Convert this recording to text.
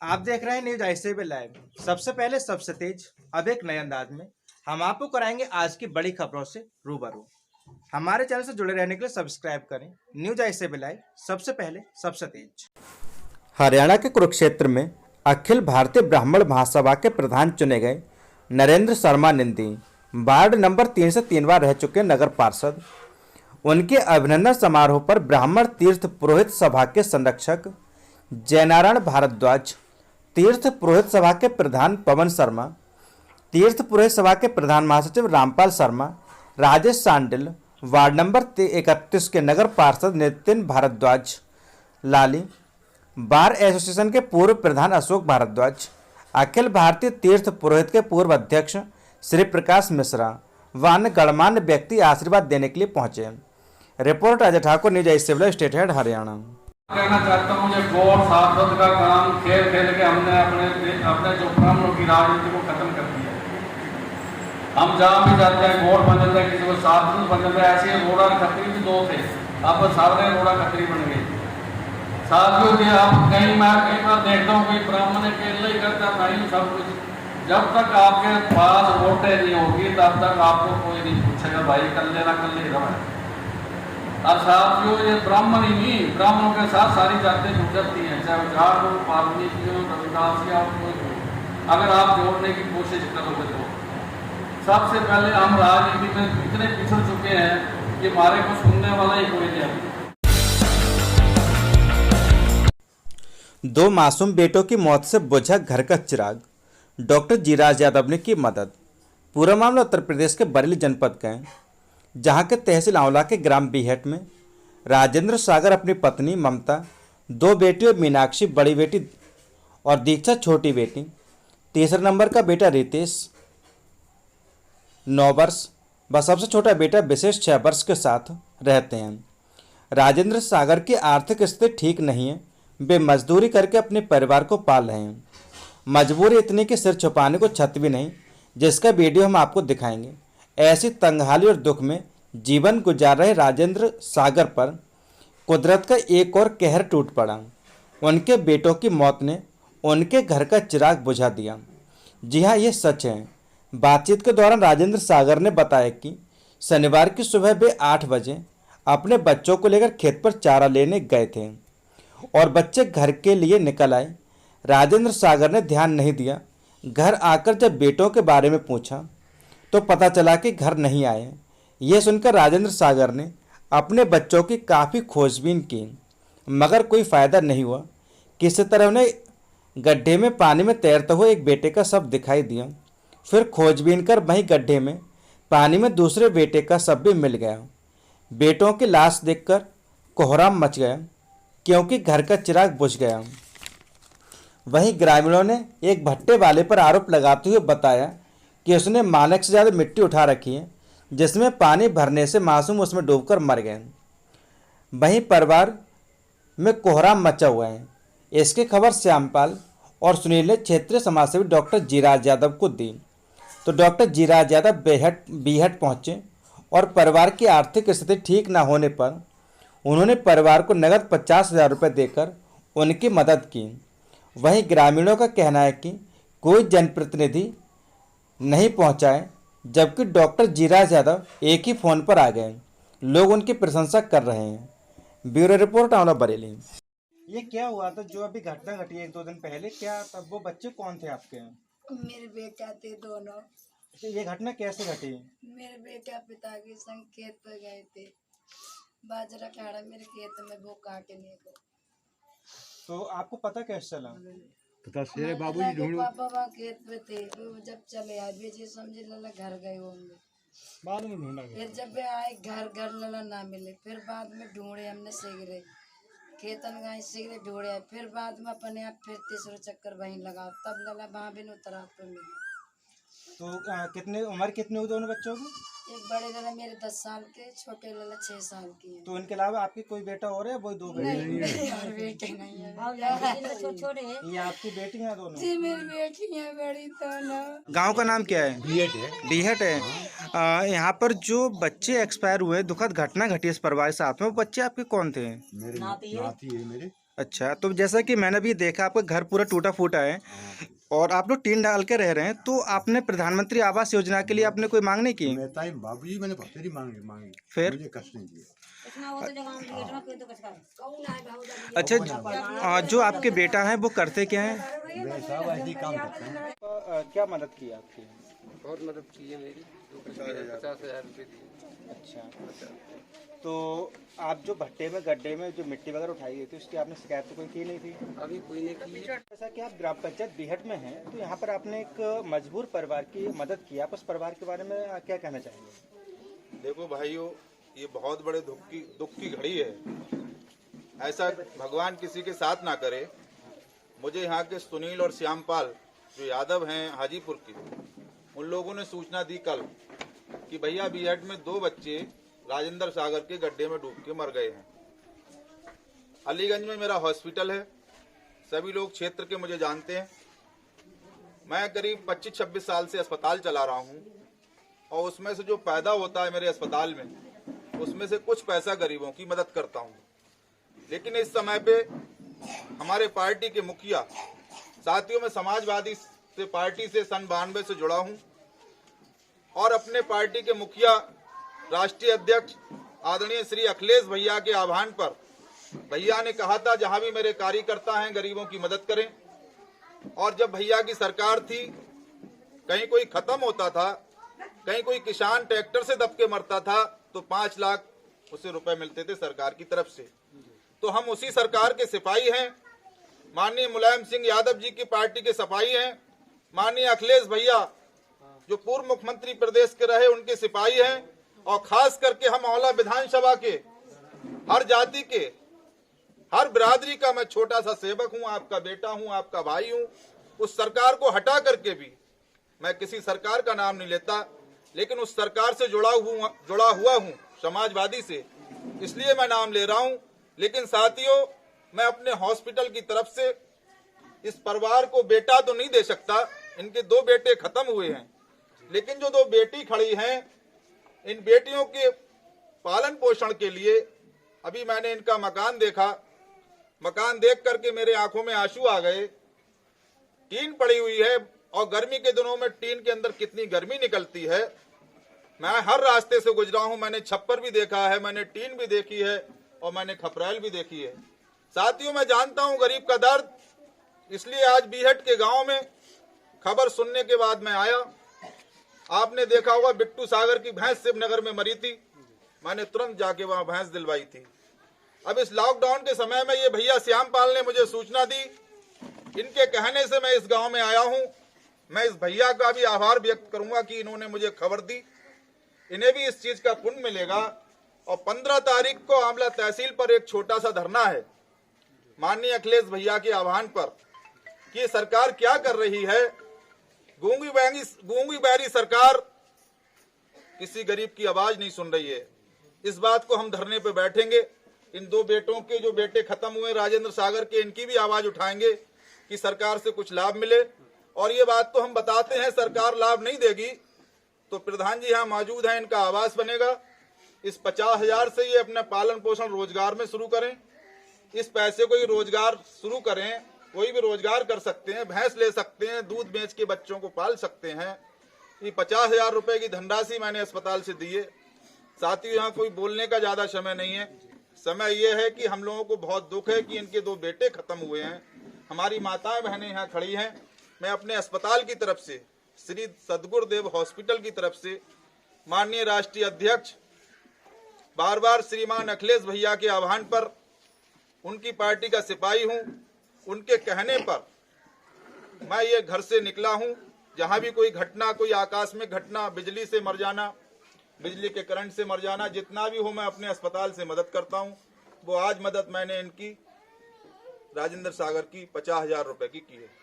आप देख रहे हैं न्यूज ऐसे भी लाइव। सबसे पहले सबसे तेज, अब एक नए अंदाज में हम आपको कराएंगे आज की बड़ी खबरों से रूबरू। हमारे चैनल से जुड़े रहने के लिए सब्सक्राइब करें। न्यूज ऐसे भी लाइव, सबसे पहले सबसे तेज। हरियाणा के कुरुक्षेत्र में अखिल भारतीय ब्राह्मण महासभा के प्रधान चुने गए नरेंद्र शर्मा निंदी वार्ड नंबर 3 से 3 बार रह चुके नगर पार्षद। उनके अभिनंदन समारोह पर ब्राह्मण तीर्थ पुरोहित सभा के संरक्षक जयनारायण भारद्वाज, तीर्थ पुरोहित सभा के प्रधान पवन शर्मा, तीर्थ पुरोहित सभा के प्रधान महासचिव रामपाल शर्मा, राजेश सांडिल, वार्ड नंबर 31 के नगर पार्षद नितिन भारद्वाज लाली, बार एसोसिएशन के पूर्व प्रधान अशोक भारद्वाज, अखिल भारतीय तीर्थ पुरोहित के पूर्व अध्यक्ष श्री प्रकाश मिश्रा व अन्य गणमान्य व्यक्ति आशीर्वाद देने के लिए पहुंचे। Report Ajay Thakur, news at civil, state head, Haryana. कहना चाहता हूँ ये वोट सांसद का काम खेल खेल के हमने अपने जो ब्राह्मणों की राजनीति को खत्म कर दिया। हम जहाँ भी जाते हैं वोट बन जाते हैं, किसी को सांसद बन जाता है। ऐसे रोड़ा खत्री भी दो थे, अब सारे रोड़ा खत्री बन गए। साथियों के आप कई बार देखता हूँ कोई ब्राह्मण अकेले ही करता नहीं सब कुछ। जब तक आपके पास वोटें नहीं होगी तब तक आपको कोई नहीं पूछेगा भाई कर लेना कर ले रहा है। और साथियों ये ब्राह्मण ही नहीं, ब्राह्मणों के साथ सारी जातें जुड़ जाती हैं, चाहे वो जाट हो, वाल्मीकि हो, रविदास या कोई हो। अगर आप जोड़ने की कोशिश करोगे तो सबसे पहले हम राजनीति में इतने पिछड़ चुके हैं कि हमारे को सुनने वाला ही कोई नहीं। दो मासूम बेटों की मौत से बुझा घर का चिराग, डॉक्टर जीराज यादव ने की मदद। पूरा मामला उत्तर प्रदेश के बरेली जनपद का है, जहां के तहसील आंवला के ग्राम बीहट में राजेंद्र सागर अपनी पत्नी ममता, दो बेटियों मीनाक्षी बड़ी बेटी और दीक्षा छोटी बेटी, तीसरे नंबर का बेटा रितेश 9 वर्ष व सबसे छोटा बेटा विशेष 6 वर्ष के साथ रहते हैं। राजेंद्र सागर की आर्थिक स्थिति ठीक नहीं है, वे मजदूरी करके अपने परिवार को पाल रहे हैं। मजबूरी इतनी कि सिर छुपाने को छत भी नहीं, जिसका वीडियो हम आपको दिखाएंगे। ऐसी तंगहाली और दुख में जीवन गुजार रहे राजेंद्र सागर पर कुदरत का एक और कहर टूट पड़ा। उनके बेटों की मौत ने उनके घर का चिराग बुझा दिया। जी हाँ, ये सच है। बातचीत के दौरान राजेंद्र सागर ने बताया कि शनिवार की सुबह वे 8 बजे अपने बच्चों को लेकर खेत पर चारा लेने गए थे और बच्चे घर के लिए निकल आए। राजेंद्र सागर ने ध्यान नहीं दिया। घर आकर जब बेटों के बारे में पूछा तो पता चला कि घर नहीं आए। ये सुनकर राजेंद्र सागर ने अपने बच्चों की काफ़ी खोजबीन की, मगर कोई फ़ायदा नहीं हुआ। किसी तरह उन्हें गड्ढे में पानी में तैरते हुए एक बेटे का शव दिखाई दिया। फिर खोजबीन कर वहीं गड्ढे में पानी में दूसरे बेटे का शव भी मिल गया। बेटों की लाश देखकर कोहराम मच गया, क्योंकि घर का चिराग बुझ गया। वहीं ग्रामीणों ने एक भट्टे वाले पर आरोप लगाते हुए बताया कि उसने मानक से ज़्यादा मिट्टी उठा रखी है, जिसमें पानी भरने से मासूम उसमें डूबकर मर गए। वहीं परिवार में कोहराम मचा हुआ है। इसकी खबर श्यामपाल और सुनील ने क्षेत्रीय समाजसेवी डॉक्टर जीराज यादव को दी, तो डॉक्टर जीराज यादव बीहट पहुंचे और परिवार की आर्थिक स्थिति ठीक न होने पर उन्होंने परिवार को नगद 50,000 रुपये देकर उनकी मदद की। वहीं ग्रामीणों का कहना है कि कोई जनप्रतिनिधि नहीं पहुंचाए, जबकि डॉक्टर जीराज यादव एक ही फ़ोन पर आ गए। लोग उनकी प्रशंसा कर रहे हैं। ब्यूरो रिपोर्ट, आंवला, बरेली। ये क्या हुआ था जो अभी घटना घटी 1-2 दिन पहले? क्या तब वो बच्चे कौन थे आपके? मेरे बेटा थे दोनों। तो ये घटना कैसे घटी? मेरे बेटा पिता के संग खेत पर गए थे, बाजरा काढ़ा मेरे खेत में वो काटने को। तो आपको पता कैसे चला? पता शेरे बाबूजी ढूंढो। पापा वहाँ खेत पे थे, वो जब चले आए बेचे समझे लला घर गए होंगे। बाद में ढूंढा गया। फिर जब वे आए घर लला ना मिले, फिर बाद में ढूंढे हमने सिगरे खेतन गए, सिगरे ढूंढे। फिर बाद में अपने आप फिर तीसरा चक्कर वहीं लगा, तब लला वहाँ भी उतरा तो मिले। तो कितने उम्र कितने हुई दोनों बच्चों की? एक बड़े लला मेरे 10 साल के, छोटे लला 6 साल की है। तो इनके अलावा आपके कोई बेटा और है? वही 2 बेटे? नहीं और बेटे नहीं है। ये आपकी बेटी हैं दोनों? जी मेरी बेटी है बड़ी दोनों। गांव का नाम क्या है? बीहट है। यहाँ पर जो बच्चे एक्सपायर हुए, दुखद घटना घटी इस परिवार के साथ में, वो बच्चे आपके कौन थे? मेरे नाती है मेरे। अच्छा, तो जैसा कि मैंने भी देखा आपका घर पूरा टूटा फूटा है और आप लोग टीन डाल के रह रहे हैं, तो आपने प्रधानमंत्री आवास योजना के लिए आपने कोई मांग नहीं की? मैं ताई बाबूजी मैंने बहुत सारी मांगी फिर? मुझे कष्ट नहीं दिया। अच्छा, जो आपके बेटा है वो करते क्या हैं? वे सब ऐसे ही काम करते हैं। क्या मदद की आपकी? बहुत मदद की है मेरी। 50,000 रुपये दिए। अच्छा, तो आप जो भट्टे में गड्ढे में जो मिट्टी वगैरह उठाई गई थी उसकी आपने शिकायत तो कोई की नहीं थी? अभी कोई ने की है। जैसा कि आप ग्राम पंचायत बीहट में हैं, तो यहाँ पर आपने एक मजबूर परिवार की मदद की, आप उस परिवार के बारे में क्या कहना चाहेंगे? देखो भाइयों, ये बहुत बड़े दुख की घड़ी है। ऐसा भगवान किसी के साथ ना करे। मुझे यहाँ के सुनील और श्यामपाल जो यादव हैं हाजीपुर के, उन लोगों ने सूचना दी कल कि भैया बीहट में 2 बच्चे राजेंद्र सागर के गड्ढे में डूब के मर गए हैं। अलीगंज में मेरा हॉस्पिटल है, सभी लोग क्षेत्र के मुझे जानते हैं। मैं करीब 25-26 साल से अस्पताल चला रहा हूँ और उसमें से जो पैदा होता है मेरे अस्पताल में, उसमें से कुछ पैसा गरीबों की मदद करता हूँ। लेकिन इस समय पे हमारे पार्टी के मुखिया साथियों में समाजवादी से पार्टी से सन 92 से जुड़ा हूँ और अपने पार्टी के मुखिया राष्ट्रीय अध्यक्ष आदरणीय श्री अखिलेश भैया के आह्वान पर भैया ने कहा था जहां भी मेरे कार्यकर्ता हैं गरीबों की मदद करें। और जब भैया की सरकार थी, कहीं कोई खत्म होता था, कहीं कोई किसान ट्रैक्टर से दब के मरता था तो 5 लाख उसे रुपए मिलते थे सरकार की तरफ से। तो हम उसी सरकार के सिपाही हैं। माननीय मुलायम सिंह यादव जी की पार्टी के सिपाही हैं। माननीय अखिलेश भैया जो पूर्व मुख्यमंत्री प्रदेश के रहे, उनके सिपाही हैं। और खास करके हम औला विधानसभा के हर जाति के, हर बिरादरी का मैं छोटा सा सेवक हूं, आपका बेटा हूं, आपका भाई हूं। उस सरकार को हटा करके भी मैं किसी सरकार का नाम नहीं लेता, लेकिन उस सरकार से जुड़ा हुआ हूं, समाजवादी से, इसलिए मैं नाम ले रहा हूं। लेकिन साथियों, मैं अपने हॉस्पिटल की तरफ से इस परिवार को बेटा तो नहीं दे सकता, इनके 2 बेटे खत्म हुए हैं, लेकिन जो 2 बेटी खड़ी हैं, इन बेटियों के पालन पोषण के लिए अभी मैंने इनका मकान देखा। मकान देख करके मेरे आंखों में आंसू आ गए। टीन पड़ी हुई है और गर्मी के दिनों में टीन के अंदर कितनी गर्मी निकलती है। मैं हर रास्ते से गुजरा हूं, मैंने छप्पर भी देखा है, मैंने टीन भी देखी है और मैंने खपरेल भी देखी है। साथियों, मैं जानता हूं गरीब का दर्द, इसलिए आज बीहट के गांव में खबर सुनने के बाद मैं आया। आपने देखा होगा बिट्टू सागर की भैंस शिवनगर में मरी थी, मैंने तुरंत जाके वहां भैंस दिलवाई थी। अब इस लॉकडाउन के समय में ये भैया श्यामपाल ने मुझे सूचना दी, इनके कहने से मैं इस गांव में आया हूं। मैं इस भैया का भी आभार व्यक्त करूंगा कि इन्होंने मुझे खबर दी, इन्हें भी इस चीज का पुण्य मिलेगा। और 15 तारीख को आंवला तहसील पर एक छोटा सा धरना है माननीय अखिलेश भैया के आह्वान पर कि सरकार क्या कर रही है। गूंगी बैरी सरकार किसी गरीब की आवाज नहीं सुन रही है। इस बात को हम धरने पे बैठेंगे। इन 2 बेटों के जो बेटे खत्म हुए राजेंद्र सागर के, इनकी भी आवाज उठाएंगे कि सरकार से कुछ लाभ मिले। और ये बात तो हम बताते हैं, सरकार लाभ नहीं देगी तो प्रधान जी यहाँ मौजूद हैं, इनका आवास बनेगा। इस 50,000 से ये अपना पालन पोषण रोजगार में शुरू करें। इस पैसे को ये रोजगार शुरू करें, कोई भी रोजगार कर सकते हैं, भैंस ले सकते हैं, दूध बेच के बच्चों को पाल सकते हैं। ये 50,000 रुपए की धनराशि मैंने अस्पताल से दी है। साथियों, यहाँ कोई बोलने का ज्यादा समय नहीं है। समय ये है कि हम लोगों को बहुत दुख है कि इनके 2 बेटे खत्म हुए हैं। हमारी माताएं बहनें यहाँ खड़ी हैं। मैं अपने अस्पताल की तरफ से, श्री सदगुरुदेव हॉस्पिटल की तरफ से माननीय राष्ट्रीय अध्यक्ष बार बार श्रीमान अखिलेश भैया के आह्वान पर, उनकी पार्टी का सिपाही हूं, उनके कहने पर मैं ये घर से निकला हूं। जहां भी कोई घटना, कोई आकाश में घटना, बिजली से मर जाना, बिजली के करंट से मर जाना, जितना भी हो मैं अपने अस्पताल से मदद करता हूं। वो आज मदद मैंने इनकी राजेंद्र सागर की 50,000 रुपए की है।